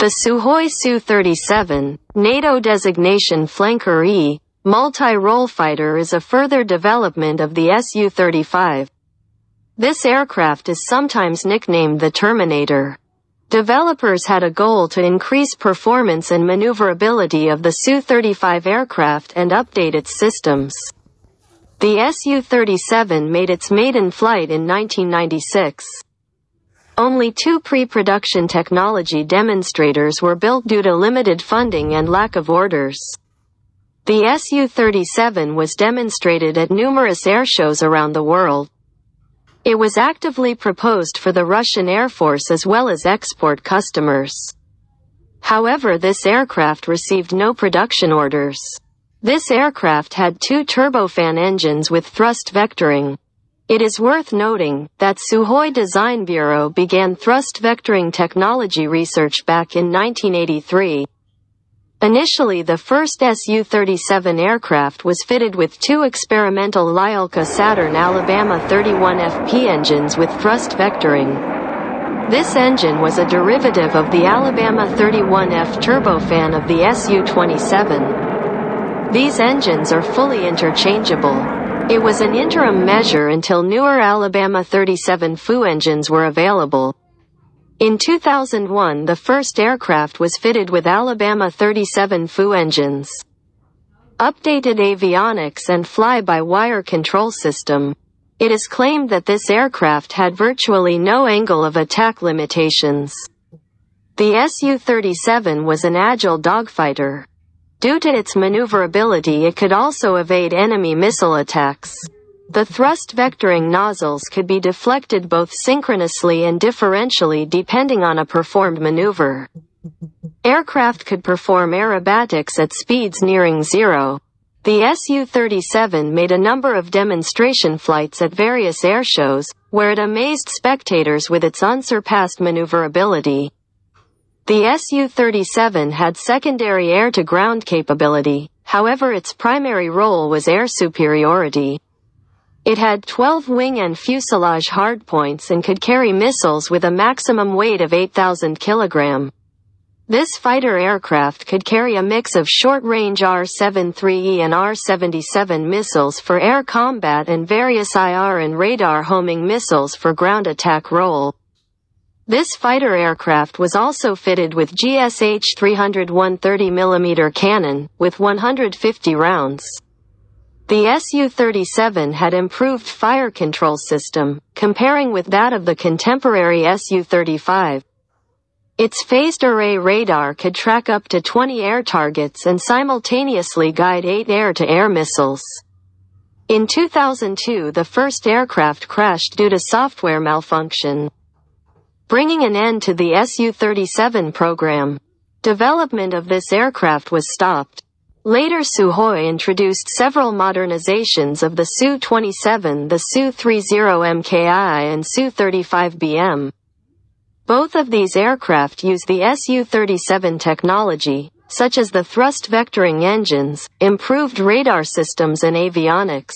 The Sukhoi Su-37, NATO designation Flanker E, multi-role fighter is a further development of the Su-35. This aircraft is sometimes nicknamed the Terminator. Developers had a goal to increase performance and maneuverability of the Su-35 aircraft and update its systems. The Su-37 made its maiden flight in 1996. Only 2 pre-production technology demonstrators were built due to limited funding and lack of orders. The Su-37 was demonstrated at numerous airshows around the world. It was actively proposed for the Russian Air Force as well as export customers. However, this aircraft received no production orders. This aircraft had 2 turbofan engines with thrust vectoring. It is worth noting that Sukhoi Design Bureau began thrust vectoring technology research back in 1983. Initially, the first Su-37 aircraft was fitted with 2 experimental Lyulka Saturn Alabama 31FP engines with thrust vectoring. This engine was a derivative of the Alabama 31F turbofan of the Su-27. These engines are fully interchangeable. It was an interim measure until newer Alabama 37 FU engines were available. In 2001, the first aircraft was fitted with Alabama 37 FU engines. Updated avionics and fly-by-wire control system. It is claimed that this aircraft had virtually no angle of attack limitations. The Su-37 was an agile dogfighter. Due to its maneuverability, it could also evade enemy missile attacks. The thrust vectoring nozzles could be deflected both synchronously and differentially depending on a performed maneuver. Aircraft could perform aerobatics at speeds nearing zero. The Su-37 made a number of demonstration flights at various airshows, where it amazed spectators with its unsurpassed maneuverability. The Su-37 had secondary air-to-ground capability, however its primary role was air superiority. It had 12 wing and fuselage hardpoints and could carry missiles with a maximum weight of 8,000 kg. This fighter aircraft could carry a mix of short-range R-73E and R-77 missiles for air combat and various IR and radar homing missiles for ground attack role. This fighter aircraft was also fitted with GSH 300 130mm cannon, with 150 rounds. The Su-37 had improved fire control system, comparing with that of the contemporary Su-35. Its phased array radar could track up to 20 air targets and simultaneously guide 8 air-to-air missiles. In 2002, the first aircraft crashed due to software malfunction, bringing an end to the Su-37 program. Development of this aircraft was stopped. Later, Sukhoi introduced several modernizations of the Su-27, the Su-30 MKI and Su-35BM. Both of these aircraft use the Su-37 technology, such as the thrust vectoring engines, improved radar systems and avionics.